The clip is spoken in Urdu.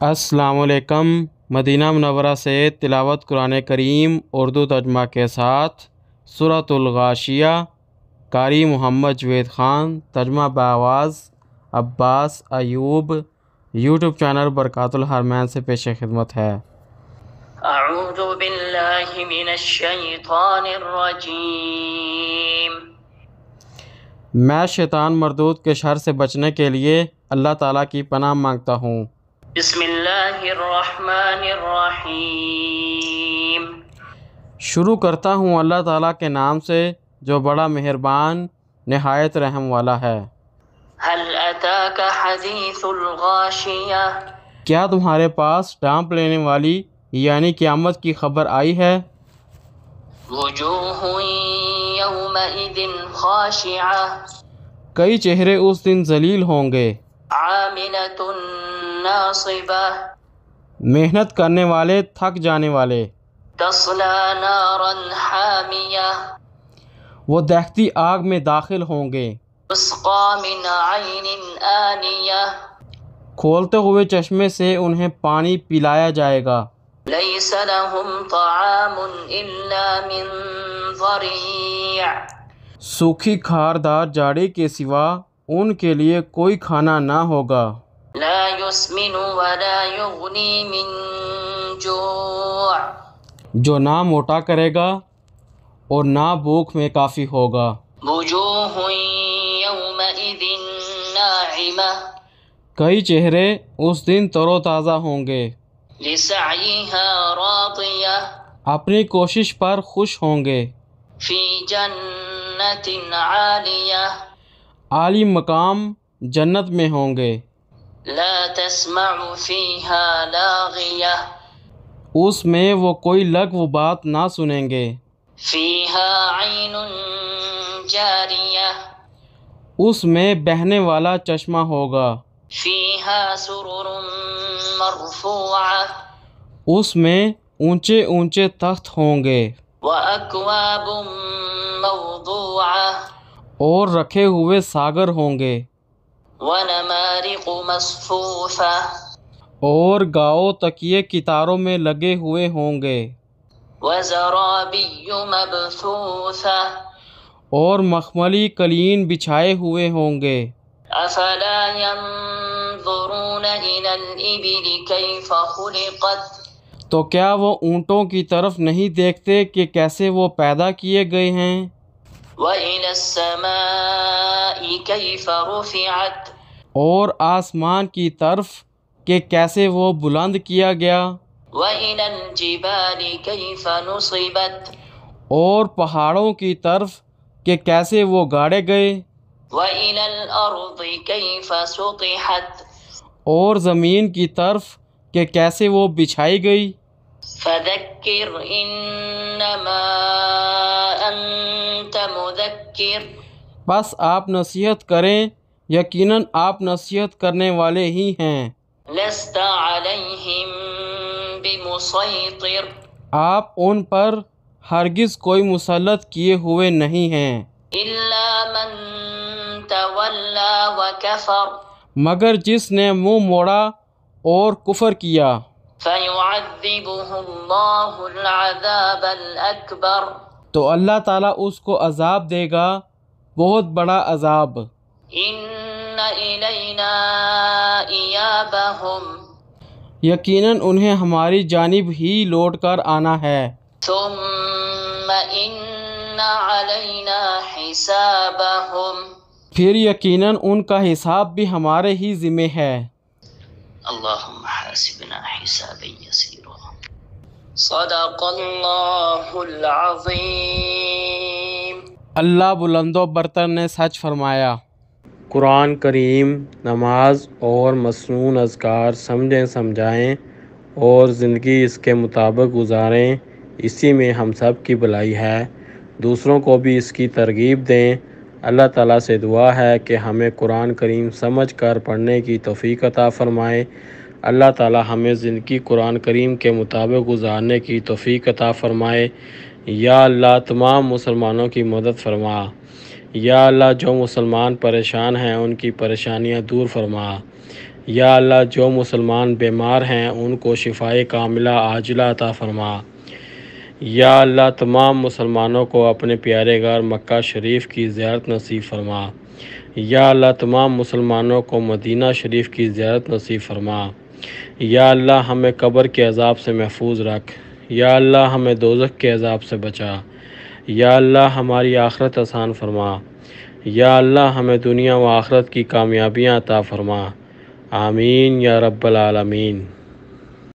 السلام علیکم۔ مدینہ منورہ سے تلاوت قرآن کریم اردو ترجمہ کے ساتھ سورۃ الغاشیہ، قاری محمد جوید خان، ترجمہ بآواز عباس ایوب، یوٹیوب چینل برکات الحرمین سے پیش خدمت ہے۔ اعوذ باللہ من الشیطان الرجیم۔ میں شیطان مردود کے شر سے بچنے کے لیے اللہ تعالیٰ کی پناہ مانگتا ہوں۔ بسم اللہ الرحمن الرحیم۔ شروع کرتا ہوں اللہ تعالیٰ کے نام سے جو بڑا مہربان نہایت رحم والا ہے۔ هل اتاک حدیث الغاشیہ؟ کیا تمہارے پاس ڈانپ لینے والی یعنی قیامت کی خبر آئی ہے؟ وجوہ یومئذ خاشعہ، کئی چہرے اس دن ذلیل ہوں گے، عاملۃ ناصبہ، محنت کرنے والے تھک جانے والے، تصلی نارا حامیہ، وہ دہتی آگ میں داخل ہوں گے، تسقی من عین آنیہ، کھولتے ہوئے چشمے سے انہیں پانی پلایا جائے گا، لیس لهم طعام الا من ضریع، سوکھی کھاردار جاڑی کے سوا ان کے لیے کوئی کھانا نہ ہوگا، لا یسمن ولا یغنی من جوع، جو نہ موٹا کرے گا اور نہ بھوک میں کافی ہوگا، وجوہ یومئذ ناعمہ، کئی چہرے اس دن تر و تازہ ہوں گے، لسعیها راضیہ، اپنی کوشش پر خوش ہوں گے، فی جنت عالیہ، عالی مقام جنت میں ہوں گے، لا تسمع فیہا لاغیہ، اس میں وہ کوئی لغو بات نہ سنیں گے، فیہا عین جاریہ، اس میں بہنے والا چشمہ ہوگا، فیہا سرر مرفوعہ، اس میں اونچے اونچے تخت ہوں گے، وَأَكْوَابٌ مَوْضُوعَةٌ، اور رکھے ہوئے ساگر ہوں گے، وَنَمَارِقُ مَصْفُوفَةٌ، اور گاؤ تکیے کتاروں میں لگے ہوئے ہوں گے، وَزَرَابِيُّ مَبْثُوثَةٌ، اور مخملی قلین بچھائے ہوئے ہوں گے، أَفَلَا يَنظُرُونَ إِلَى الْإِبِلِ كَيْفَ خُلِقَتْ، تو کیا وہ اونٹوں کی طرف نہیں دیکھتے کہ کیسے وہ پیدا کیے گئے ہیں، وَإِلَى السَّمَاءِ كَيْفَ رُفِعَتْ، اور آسمان کی طرف کہ کیسے وہ بلند کیا گیا، وَإِلَى الْجِبَالِ كَيْفَ نُصِبَتْ، اور پہاڑوں کی طرف کہ کیسے وہ گاڑے گئے، وَإِلَى الْأَرْضِ كَيْفَ سُطِحَتْ، اور زمین کی طرف کہ کیسے وہ بچھائی گئی، فَذَكِّرْ إِنَّمَا أَنْتَ مُذَكِّرٌ، بس آپ نصیحت کریں، یقیناً آپ نصیحت کرنے والے ہی ہیں، لَسْتَ عَلَيْهِمْ بِمُصَيْطِرٍ، آپ ان پر ہرگز کوئی مسلط کیے ہوئے نہیں ہیں، إِلَّا مَنْ تَوَلَّى وَكَفَرَ، مگر جس نے منہ موڑا اور کفر کیا، فَيُعَذِّبُهُ اللَّهُ الْعَذَابَ الْأَكْبَرَ، تو اللہ تعالیٰ اس کو عذاب دے گا، بہت بڑا عذاب، إِنَّ إِلَيْنَا إِيَابَهُمْ، یقیناً انہیں ہماری جانب ہی لوٹ کر آنا ہے، ثُمَّ إِنَّ عَلَيْنَا حِسَابَهُمْ، پھر یقیناً ان کا حساب بھی ہمارے ہی ذمہ ہے۔ اللہم حاسبنا حسابا یسیرا۔ صدق اللہ العظیم۔ اللہ بلند و برتر نے سچ فرمایا۔ قرآن کریم، نماز اور مسنون اذکار سمجھیں، سمجھائیں اور زندگی اس کے مطابق گزاریں، اسی میں ہم سب کی بھلائی ہے، دوسروں کو بھی اس کی ترغیب دیں۔ اللہ تعالیٰ سے دعا ہے کہ ہمیں قرآن کریم سمجھ کر پڑھنے کی توفیق عطا فرمائے۔ اللہ تعالیٰ ہمیں زندگی قرآن کریم کے مطابق گزارنے کی توفیق عطا فرمائے۔ یا اللہ تمام مسلمانوں کی مدد فرما۔ یا اللہ جو مسلمان پریشان ہیں ان کی پریشانیاں دور فرما۔ یا اللہ جو مسلمان بیمار ہیں ان کو شفائے کاملہ عاجلہ عطا فرما۔ یا اللہ تمام مسلمانوں کو اپنے پیارے گھر مکہ شریف کی زیارت نصیب فرما۔ یا اللہ تمام مسلمانوں کو مدینہ شریف کی زیارت نصیب فرما۔ یا اللہ ہمیں قبر کے عذاب سے محفوظ رکھ۔ یا اللہ ہمیں دوزخ کے عذاب سے بچا۔ یا اللہ ہماری آخرت آسان فرما۔ یا اللہ ہمیں دنیا و آخرت کی کامیابیاں عطا فرما۔ آمین یا رب العالمین۔